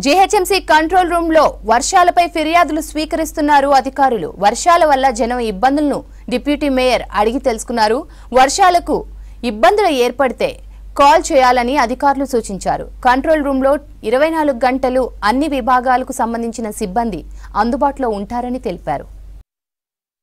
GHMC control room లో వర్షాలపై ఫిర్యాదులు స్వీకరిస్తున్నారు అధికారులు. వర్షాల వల్ల జనం ఇబ్బందులను డిప్యూటీ మేయర్ అడిగి తెలుసుకున్నారు. వర్షాలకు ఇబ్బందులు ఏర్పడితే కాల్ చేయాలని అధికారులు సూచించారు. కంట్రోల్ రూమ్ లో 24 గంటలు అన్ని విభాగాలకు సంబంధించిన సిబ్బంది అందుబాటులో ఉంటారని తెలిపారు.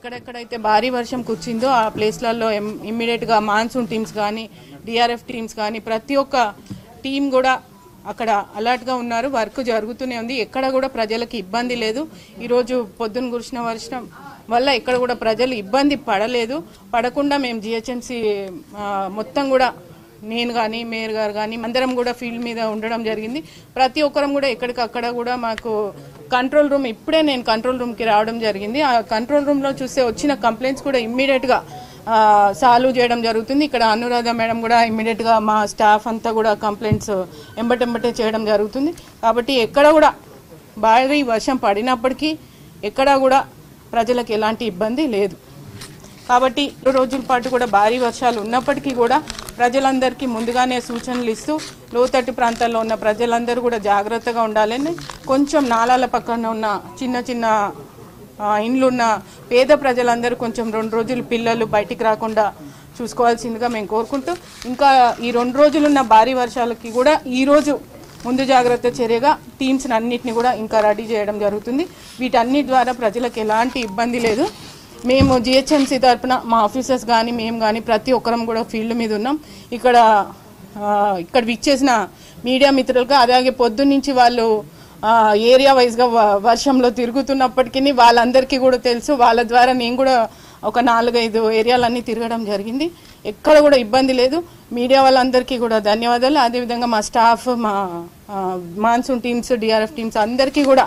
ఎక్కడెక్కడైతే భారీ వర్షం కుచ్చిందో ఆ ప్లేస్లలో ఇమ్మీడియట్ గా మాన్సూన్ టీమ్స్ కానీ డిఆర్ఎఫ్ టీమ్స్ కానీ ప్రతి ఒక్క టీం కూడా అక్కడ అలర్ట్ గా ఉన్నారు. వర్క్ జరుగుతూనే ఉంది. ఎక్కడ కూడా ప్రజలకు ఇబ్బంది లేదు. ఈరోజు పొద్దున కురిసిన వర్షం వల్ల ఎక్కడ కూడా ప్రజలు ఇబ్బంది పడలేదు. పడకుండా మేము జిహెచ్ఎంసీ మొత్తం కూడా నేను కానీ మేయర్ గారు కానీ అందరం కూడా ఫీల్డ్ మీద ఉండడం జరిగింది. ప్రతి ఒక్కరం కూడా ఎక్కడికక్కడ కూడా మాకు కంట్రోల్ రూమ్ ఇప్పుడే నేను కంట్రోల్ రూమ్కి రావడం జరిగింది. ఆ కంట్రోల్ రూమ్లో చూస్తే వచ్చిన కంప్లైంట్స్ కూడా ఇమ్మీడియట్గా సాల్వ్ చేయడం జరుగుతుంది. ఇక్కడ అనురాధ మేడం కూడా ఇమ్మీడియట్గా మా స్టాఫ్ అంతా కూడా కంప్లైంట్స్ ఎంబటెంబటే చేయడం జరుగుతుంది. కాబట్టి ఎక్కడ కూడా భారీ వర్షం పడినప్పటికీ ఎక్కడా కూడా ప్రజలకు ఎలాంటి ఇబ్బంది లేదు. కాబట్టి 2 రోజుల పాటు కూడా భారీ వర్షాలు ఉన్నప్పటికీ కూడా ప్రజలందరికీ ముందుగానే సూచనలు ఇస్తూ లోతట్టు ప్రాంతాల్లో ఉన్న ప్రజలందరూ కూడా జాగ్రత్తగా ఉండాలని, కొంచెం నాలాల పక్కన ఉన్న చిన్న చిన్న ఇండ్లున్న పేద ప్రజలందరూ కొంచెం 2 రోజులు పిల్లలు బయటికి రాకుండా చూసుకోవాల్సిందిగా మేము కోరుకుంటూ, ఇంకా ఈ 2 రోజులున్న భారీ వర్షాలకి కూడా ఈరోజు ముందు జాగ్రత్త చర్యగా టీమ్స్ అన్నిటిని కూడా ఇంకా రెడీ చేయడం జరుగుతుంది. వీటన్నిటి ద్వారా ప్రజలకు ఎలాంటి ఇబ్బంది లేదు. మేము జిహెచ్ఎంసీ తరఫున మా ఆఫీసర్స్ కానీ మేము కానీ ప్రతి ఒక్కరం కూడా ఫీల్డ్ మీద ఉన్నాం. ఇక్కడ విచ్చేసిన మీడియా మిత్రులుగా అలాగే పొద్దున్నుంచి వాళ్ళు ఏరియా వైజ్గా వర్షంలో తిరుగుతున్నప్పటికీ వాళ్ళందరికీ కూడా తెలుసు. వాళ్ళ ద్వారా నేను కూడా ఒక 4-5 ఏరియాలన్నీ తిరగడం జరిగింది. ఎక్కడ కూడా ఇబ్బంది లేదు. మీడియా వాళ్ళందరికీ కూడా ధన్యవాదాలు. అదేవిధంగా మా స్టాఫ్, మా మాన్సూన్ టీమ్స్, డిఆర్ఎఫ్ టీమ్స్ అందరికీ కూడా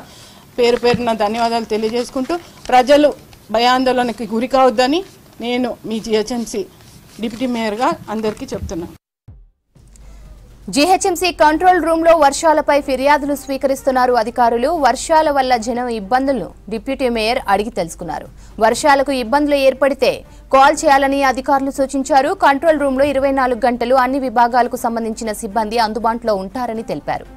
పేరు పేరున ధన్యవాదాలు తెలియజేసుకుంటూ, ప్రజలు భయాందోళనకి గురి కావద్దని నేను మీ జిహెచ్ఎంసీ డిప్యూటీ మేయర్గా అందరికీ చెప్తున్నాను. జీహెచ్ఎంసీ కంట్రోల్ రూమ్ లో వర్షాలపై ఫిర్యాదులు స్వీకరిస్తున్నారు అధికారులు. వర్షాల వల్ల జనం ఇబ్బందులను డిప్యూటీ మేయర్ అడిగి తెలుసుకున్నారు. వర్షాలకు ఇబ్బందులు ఏర్పడితే కాల్ చేయాలని అధికారులు సూచించారు. కంట్రోల్ రూమ్ లో 24 గంటలు అన్ని విభాగాలకు సంబంధించిన సిబ్బంది అందుబాటులో ఉంటారని తెలిపారు.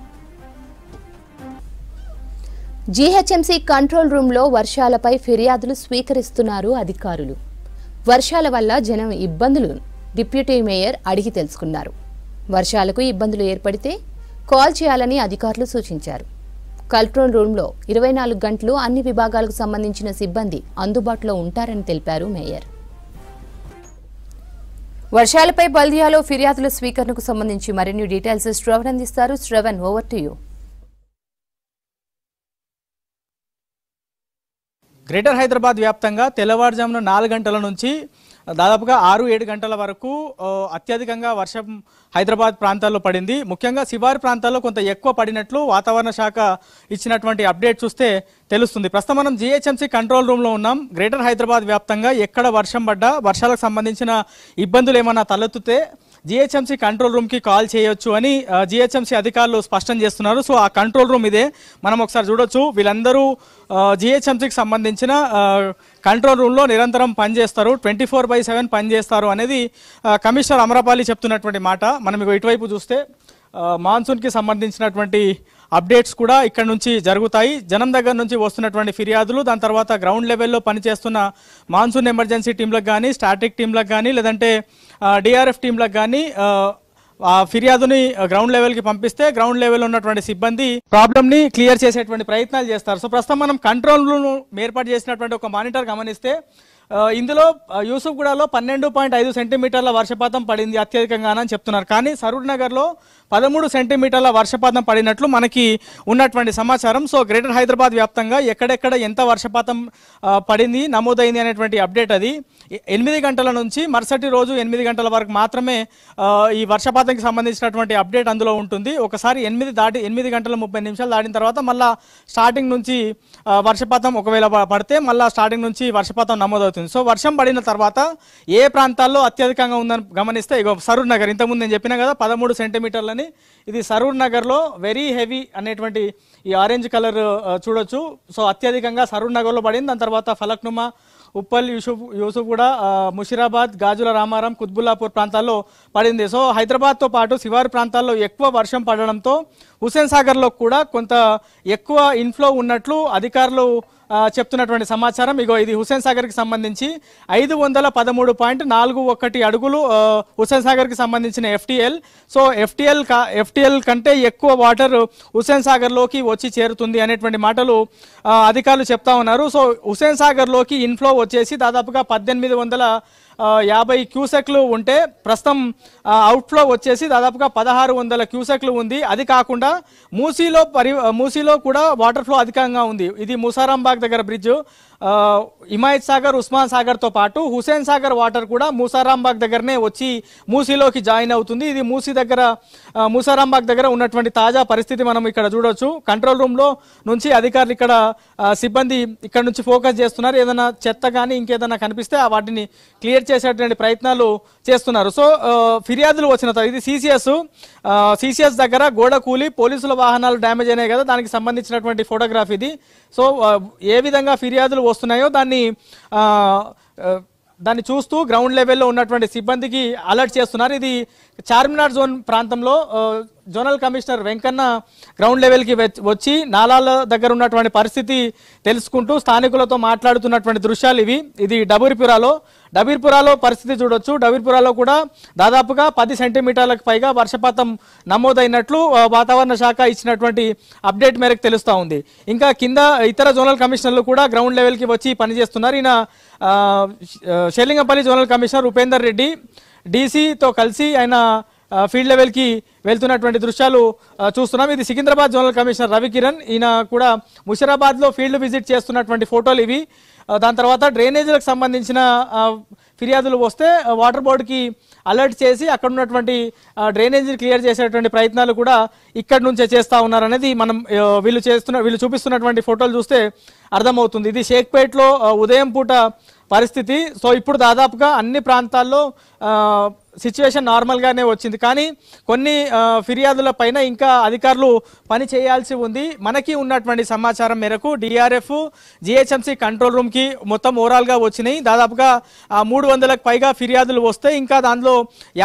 జీహెచ్ఎంసీ కంట్రోల్ రూమ్ లో వర్షాలపై ఫిర్యాదులు స్వీకరిస్తున్నారు అధికారులు. వర్షాల వల్ల జనం ఇబ్బందులను డిప్యూటీ మేయర్ అడిగి తెలుసుకున్నారు. వర్షాలకు ఇబ్బందులు ఏర్పడితే కాల్ చేయాలని అధికారులు సూచించారు. కంట్రోల్ రూమ్లో 24 గంటలు అన్ని విభాగాలకు సంబంధించిన సిబ్బంది అందుబాటులో ఉంటారని తెలిపారు మేయర్. వర్షాలపై బల్దియాలో ఫిర్యాదుల స్వీకరణకు సంబంధించి మరిన్ని డీటెయిల్స్ శ్రవణ్ అందిస్తారు. Shravan, over to you. Greater Hyderabad వ్యాప్తంగా తెల్లవారుజామున 4 గంటల నుంచి దాదాపుగా 6-7 గంటల వరకు అత్యధికంగా వర్షం హైదరాబాద్ ప్రాంతాల్లో పడింది. ముఖ్యంగా శివారు ప్రాంతాల్లో కొంత ఎక్కువ పడినట్లు వాతావరణ శాఖ ఇచ్చినటువంటి అప్డేట్ చూస్తే తెలుస్తుంది. ప్రస్తుతం మనం జిహెచ్ఎంసీ కంట్రోల్ రూమ్లో ఉన్నాం. గ్రేటర్ హైదరాబాద్ వ్యాప్తంగా ఎక్కడ వర్షం పడ్డా, వర్షాలకు సంబంధించిన ఇబ్బందులు ఏమైనా తలెత్తితే జిహెచ్ఎంసీ కంట్రోల్ రూమ్కి కాల్ చేయొచ్చు అని జిహెచ్ఎంసీ అధికారులు స్పష్టం చేస్తున్నారు. సో ఆ కంట్రోల్ రూమ్ ఇదే, మనం ఒకసారి చూడొచ్చు. వీళ్ళందరూ జిహెచ్ఎంసీకి సంబంధించిన కంట్రోల్ రూమ్లో నిరంతరం పనిచేస్తారు, 24/7 పనిచేస్తారు అనేది కమిషనర్ అమరపాలి చెప్తున్నటువంటి మాట. మనం ఇటువైపు చూస్తే మాన్సూన్కి సంబంధించినటువంటి అప్డేట్స్ కూడా ఇక్కడ నుంచి జరుగుతాయి. జనం దగ్గర నుంచి వస్తున్నటువంటి ఫిర్యాదులు, దాని తర్వాత గ్రౌండ్ లెవెల్లో పనిచేస్తున్న మాన్సూన్ ఎమర్జెన్సీ టీంలకు కానీ, స్టాటిక్ టీంలకు కానీ, లేదంటే డిఆర్ఎఫ్ టీంలకు కానీ ఆ ఫిర్యాదుని గ్రౌండ్ లెవెల్కి పంపిస్తే గ్రౌండ్ లెవెల్లో ఉన్నటువంటి సిబ్బంది ప్రాబ్లమ్ని క్లియర్ చేసేటువంటి ప్రయత్నాలు చేస్తారు. సో ప్రస్తుతం మనం కంట్రోల్ రూమ్ ఏర్పాటు చేసినటువంటి ఒక మానిటర్ గమనిస్తే ఇందులో యూసుఫ్గూడలో 12.5 సెంటీమీటర్ల వర్షపాతం పడింది అత్యధికంగా అని చెప్తున్నారు. కానీ సరూర్ నగర్లో 13 సెంటీమీటర్ల వర్షపాతం పడినట్లు మనకి ఉన్నటువంటి సమాచారం. సో గ్రేటర్ హైదరాబాద్ వ్యాప్తంగా ఎక్కడెక్కడ ఎంత వర్షపాతం పడింది నమోదైంది అనేటువంటి అప్డేట్ అది 8 గంటల నుంచి మరుసటి రోజు 8 గంటల వరకు మాత్రమే ఈ వర్షపాతంకి సంబంధించినటువంటి అప్డేట్ అందులో ఉంటుంది. ఒకసారి 8 గంటల 30 నిమిషాలు దాటిన తర్వాత మళ్ళీ స్టార్టింగ్ నుంచి వర్షపాతం ఒకవేళ పడితే మళ్ళీ స్టార్టింగ్ నుంచి వర్షపాతం నమోదవుతుంది. సో వర్షం పడిన తర్వాత ఏ ప్రాంతాల్లో అత్యధికంగా ఉందని గమనిస్తే ఇగో సరూర్ నగర్, ఇంతకుముందు నేను చెప్పినా కదా 13 సెంటీమీటర్లని, ఇది సరూర్ నగర్లో వెరీ హెవీ అనేటువంటి ఈ ఆరెంజ్ కలర్ చూడొచ్చు. సో అత్యధికంగా సరూర్ నగర్లో పడింది. దాని తర్వాత ఫలక్నుమా, ఉప్పల్, యూసుఫ్గూడ, ముషిరాబాద్, గాజుల రామారం, కుత్బుల్లాపూర్ ప్రాంతాల్లో పడింది. సో హైదరాబాద్తో పాటు శివారు ప్రాంతాల్లో ఎక్కువ వర్షం పడడంతో హుస్సేన్ సాగర్లో కూడా కొంత ఎక్కువ ఇన్ఫ్లో ఉన్నట్లు అధికారులు చెప్తున్నటువంటి సమాచారం. ఇగో ఇది హుస్సేన్ సాగర్కి సంబంధించి 513.41 అడుగులు హుస్సేన్ సాగర్కి సంబంధించిన ఎఫ్టీఎల్. సో ఎఫ్టీఎల్ కంటే ఎక్కువ వాటర్ హుస్సేన్ సాగర్లోకి వచ్చి చేరుతుంది అనేటువంటి మాటలు అధికారులు చెప్తా ఉన్నారు. సో హుస్సేన్ సాగర్లోకి ఇన్ఫ్లో వచ్చేసి దాదాపుగా 1850 క్యూసెక్లు ఉంటే ప్రస్తుతం అవుట్ఫ్లో వచ్చేసి దాదాపుగా 1600 క్యూసెక్లు ఉంది. అది కాకుండా మూసీలో కూడా వాటర్ ఫ్లో అధికంగా ఉంది. ఇది ముసారాంబాగ్ దగ్గర బ్రిడ్జ్, హిమాయత్ సాగర్, ఉస్మాన్ సాగర్తో పాటు హుస్సేన్ సాగర్ వాటర్ కూడా ముసారాంబాగ్ దగ్గరనే వచ్చి మూసీలోకి జాయిన్ అవుతుంది. ఇది ముసారాంబాగ్ దగ్గర ఉన్నటువంటి తాజా పరిస్థితి మనం ఇక్కడ చూడొచ్చు. కంట్రోల్ రూమ్లో నుంచి అధికారులు ఇక్కడ సిబ్బంది ఇక్కడ నుంచి ఫోకస్ చేస్తున్నారు. ఏదైనా చెత్త కానీ ఇంకేదైనా కనిపిస్తే వాటిని క్లియర్ చేసేటువంటి ప్రయత్నాలు చేస్తున్నారు. సో ఫిర్యాదులు వచ్చిన తర్వాత ఇది సిసిఎస్ దగ్గర గోడ కూలి పోలీసుల వాహనాలు డ్యామేజ్ అయినాయి కదా, దానికి సంబంధించినటువంటి ఫోటోగ్రాఫ్ ఇది. సో ఏ విధంగా ఫిర్యాదులు వస్తున్నాయో దాన్ని చూస్తూ గ్రౌండ్ లెవెల్లో ఉన్నటువంటి సిబ్బందికి అలర్ట్ చేస్తున్నారు. ఇది చార్మినార్ జోన్ ప్రాంతంలో జోనల్ కమిషనర్ వెంకన్న గ్రౌండ్ లెవెల్కి వచ్చి నాలాల దగ్గర ఉన్నటువంటి పరిస్థితి తెలుసుకుంటూ స్థానికులతో మాట్లాడుతున్నటువంటి దృశ్యాలు ఇవి. ఇది డబీర్పురాలో పరిస్థితి చూడొచ్చు. డబీర్పురాలో కూడా దాదాపుగా 10 సెంటీమీటర్లకు పైగా వర్షపాతం నమోదైనట్లు వాతావరణ శాఖ ఇచ్చినటువంటి అప్డేట్ మేరకు తెలుస్తూ ఉంది. ఇంకా కింద ఇతర జోనల్ కమిషనర్లు కూడా గ్రౌండ్ లెవెల్కి వచ్చి పనిచేస్తున్నారు. ఈయన షెల్లింగపల్లి జోనల్ కమిషనర్ ఉపేందర్ రెడ్డి డీసీతో కలిసి ఆయన ఫీల్డ్ లెవెల్కి వెళ్తున్నటువంటి దృశ్యాలు చూస్తున్నాం. ఇది సికింద్రాబాద్ జోనల్ కమిషనర్ రవికిరణ్, ఈయన కూడా ముషిరాబాద్లో ఫీల్డ్ విజిట్ చేస్తున్నటువంటి ఫోటోలు ఇవి. దాని తర్వాత డ్రైనేజీలకు సంబంధించిన ఫిర్యాదులు వస్తే వాటర్ బోర్డుకి అలర్ట్ చేసి అక్కడ ఉన్నటువంటి డ్రైనేజీ క్లియర్ చేసేటువంటి ప్రయత్నాలు కూడా ఇక్కడ నుంచే చేస్తూ ఉన్నారనేది మనం వీళ్ళు చూపిస్తున్నటువంటి ఫోటోలు చూస్తే అర్థమవుతుంది. ఇది షేక్పేట్లో ఉదయం పూట పరిస్థితి. సో ఇప్పుడు దాదాపుగా అన్ని ప్రాంతాల్లో సిచ్యువేషన్ నార్మల్గానే వచ్చింది, కానీ కొన్ని ఫిర్యాదుల పైన ఇంకా అధికారులు పని చేయాల్సి ఉంది. మనకి ఉన్నటువంటి సమాచారం మేరకు డిఆర్ఎఫ్ జిహెచ్ఎంసీ కంట్రోల్ రూమ్కి మొత్తం ఓవరాల్గా వచ్చినాయి. దాదాపుగా 300కు పైగా ఫిర్యాదులు వస్తే ఇంకా దానిలో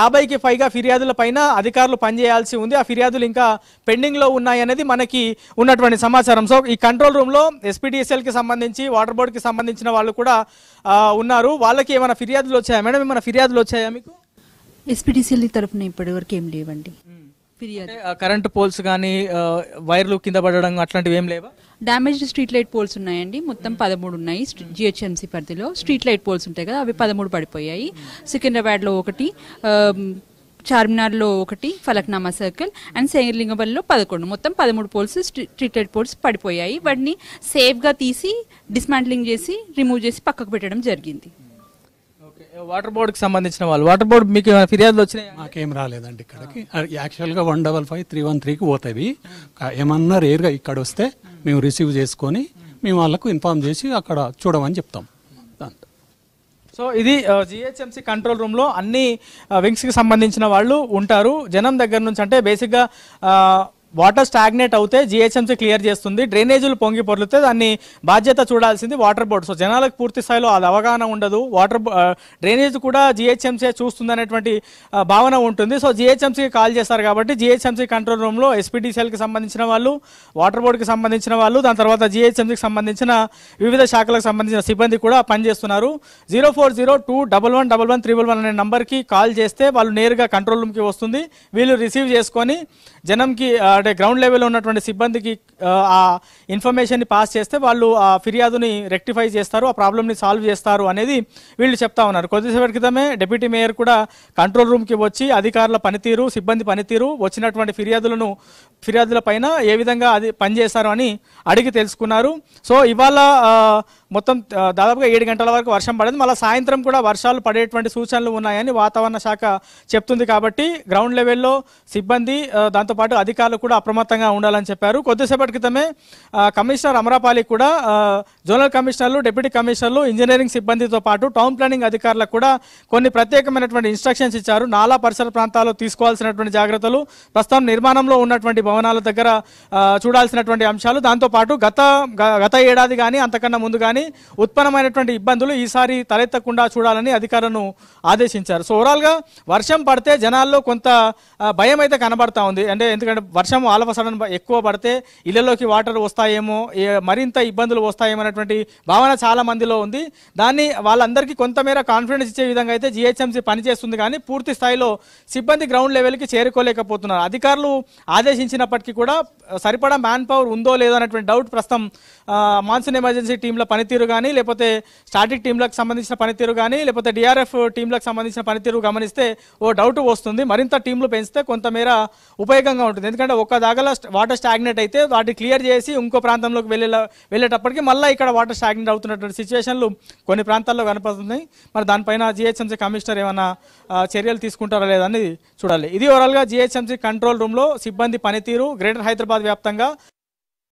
50కి పైగా ఫిర్యాదుల పైన అధికారులు పనిచేయాల్సి ఉంది. ఆ ఫిర్యాదులు ఇంకా పెండింగ్లో ఉన్నాయి అనేది మనకి ఉన్నటువంటి సమాచారం. సో ఈ కంట్రోల్ రూమ్లో ఎస్పీడీఎస్ఎల్కి సంబంధించి వాటర్ బోర్డుకి సంబంధించిన వాళ్ళు కూడా ఉన్నారు. వాళ్ళకి ఏమైనా ఫిర్యాదులు వచ్చాయా మేడం? ఏమైనా ఫిర్యాదులు వచ్చాయా మీకు? ఎస్పీడీసీఎల్ తరఫున ఇప్పటి వరకు ఏం లేవండి ఫిర్యాదు. కరెంట్ పోల్స్ కానీ వైర్లు కింద పడడం అట్లాంటివి ఏం లేవా? డ్యామేజ్డ్ స్ట్రీట్ లైట్ పోల్స్ ఉన్నాయండి, మొత్తం 13 ఉన్నాయి. జిహెచ్ఎంసీ పరిధిలో స్ట్రీట్ లైట్ పోల్స్ ఉంటాయి కదా, అవి 13 పడిపోయాయి. సికింద్రాబాద్లో 1, చార్మినార్లో 1, ఫలక్నామా సర్కిల్ అండ్ శేర్లింగంపల్లిలో 11, మొత్తం 13 పోల్స్ స్ట్రీట్ లైట్ పోల్స్ పడిపోయాయి. వాటిని సేఫ్గా తీసి డిస్మాంట్లింగ్ చేసి రిమూవ్ చేసి పక్కకు పెట్టడం జరిగింది. వాటర్ బోర్డుకి సంబంధించిన వాళ్ళు, వాటర్ బోర్డు మీకు ఫిర్యాదులు వచ్చినాయి? మాకేం రాలేదండి ఇక్కడికి. యాక్చువల్గా 155-313కి పోతాయి. ఏమన్నా రేర్గా ఇక్కడ వస్తే మేము రిసీవ్ చేసుకొని మేము వాళ్ళకు ఇన్ఫార్మ్ చేసి అక్కడ చూడమని చెప్తాం. సో ఇది జిహెచ్ఎంసీ కంట్రోల్ రూమ్లో అన్ని వింగ్స్కి సంబంధించిన వాళ్ళు ఉంటారు. జనం దగ్గర నుంచి అంటే బేసిక్గా వాటర్ స్టాగ్నేట్ అవుతే జిహెచ్ఎంసీ క్లియర్ చేస్తుంది, డ్రైనేజీలు పొంగి పొర్లితే దాన్ని బాధ్యత చూడాల్సింది వాటర్ బోర్డు. సో జనాలకు పూర్తి స్థాయిలో అది అవగాహన ఉండదు. డ్రైనేజ్ కూడా జిహెచ్ఎంసీ చూస్తుంది అనేటువంటి భావన ఉంటుంది. సో జిహెచ్ఎంసీకి కాల్ చేస్తారు కాబట్టి జిహెచ్ఎంసీ కంట్రోల్ రూమ్లో ఎస్పీడీసీఎల్కి సంబంధించిన వాళ్ళు, వాటర్ బోర్డుకి సంబంధించిన వాళ్ళు, దాని తర్వాత జిహెచ్ఎంసీకి సంబంధించిన వివిధ శాఖలకు సంబంధించిన సిబ్బంది కూడా పనిచేస్తున్నారు. 0402111131 అనే నంబర్కి కాల్ చేస్తే వాళ్ళు నేరుగా కంట్రోల్ రూమ్కి వస్తుంది. వీళ్ళు రిసీవ్ చేసుకొని జనంకి అంటే గ్రౌండ్ లెవెల్లో ఉన్నటువంటి సిబ్బందికి ఆ ఇన్ఫర్మేషన్ని పాస్ చేస్తే వాళ్ళు ఆ ఫిర్యాదుని రెక్టిఫై చేస్తారు, ఆ ప్రాబ్లమ్ని సాల్వ్ చేస్తారు అనేది వీళ్ళు చెప్తా ఉన్నారు. కొద్దిసేపటి క్రితమే డిప్యూటీ మేయర్ కూడా కంట్రోల్ రూమ్కి వచ్చి అధికారుల పనితీరు, సిబ్బంది పనితీరు, వచ్చినటువంటి ఫిర్యాదుల పైన ఏ విధంగా అది పనిచేస్తారు అని అడిగి తెలుసుకున్నారు. సో ఇవాళ మొత్తం దాదాపుగా 7 గంటల వరకు వర్షం పడింది. మళ్ళీ సాయంత్రం కూడా వర్షాలు పడేటువంటి సూచనలు ఉన్నాయని వాతావరణ శాఖ చెప్తుంది. కాబట్టి గ్రౌండ్ లెవెల్లో సిబ్బంది దాంతోపాటు అధికారులు కూడా అప్రమత్తంగా ఉండాలని చెప్పారు. కొద్దిసేపటి క్రితమే కమిషనర్ అమరాపాలి కూడా జోనల్ కమిషనర్లు, డిప్యూటీ కమిషనర్లు, ఇంజనీరింగ్ సిబ్బందితో పాటు టౌన్ ప్లానింగ్ అధికారులకు కూడా కొన్ని ప్రత్యేకమైనటువంటి ఇన్స్ట్రక్షన్స్ ఇచ్చారు. నాలా పరిసర ప్రాంతాల్లో తీసుకోవాల్సినటువంటి జాగ్రత్తలు, ప్రస్తుతం నిర్మాణంలో ఉన్నటువంటి భవనాల దగ్గర చూడాల్సినటువంటి అంశాలు, దాంతోపాటు గత ఏడాది కానీ అంతకన్నా ముందు కానీ కానీ ఉత్పన్నమైనటువంటి ఇబ్బందులు ఈసారి తలెత్తకుండా చూడాలని అధికారులను ఆదేశించారు. సో ఓవరాల్గా వర్షం పడితే జనాల్లో కొంత భయం అయితే కనబడతా ఉంది. అంటే ఎందుకంటే వర్షం ఆల్ ఆఫ్ సడన్ ఎక్కువ పడితే ఇళ్లలోకి వాటర్ వస్తాయేమో, మరింత ఇబ్బందులు వస్తాయేమో అనేటువంటి భావన చాలా మందిలో ఉంది. దాన్ని వాళ్ళందరికీ కొంతమేర కాన్ఫిడెన్స్ ఇచ్చే విధంగా అయితే జిహెచ్ఎంసీ పనిచేస్తుంది, కానీ పూర్తి స్థాయిలో సిబ్బంది గ్రౌండ్ లెవెల్కి చేరుకోలేకపోతున్నారు. అధికారులు ఆదేశించినప్పటికీ కూడా సరిపడా మ్యాన్ పవర్ ఉందో లేదో అనేటువంటి డౌట్ ప్రస్తుతం మాన్సూన్ ఎమర్జెన్సీ టీంల పనితీరు కానీ, లేకపోతే స్టాటిక్ టీంలకు సంబంధించిన పనితీరు కానీ, లేకపోతే డిఆర్ఎఫ్ టీంలకు సంబంధించిన పనితీరు గమనిస్తే ఓ డౌట్ వస్తుంది. మరింత టీంలు పెంచితే కొంతమేర ఉపయోగంగా ఉంటుంది. ఎందుకంటే ఒక దాగల వాటర్ స్టాగ్నేట్ అయితే వాటిని క్లియర్ చేసి ఇంకో ప్రాంతంలోకి వెళ్ళేటప్పటికి మళ్ళీ ఇక్కడ వాటర్ స్టాగ్నేట్ అవుతున్నటువంటి సిచ్యువేషన్లు కొన్ని ప్రాంతాల్లో కనపడుతున్నాయి. మరి దానిపైన జిహెచ్ఎంసీ కమిషనర్ ఏమైనా చర్యలు తీసుకుంటారా లేదని చూడాలి. ఇది ఓవరాల్గా జిహెచ్ఎంసీ కంట్రోల్ రూమ్లో సిబ్బంది పనితీరు గ్రేటర్ హైదరాబాద్ వ్యాప్తంగా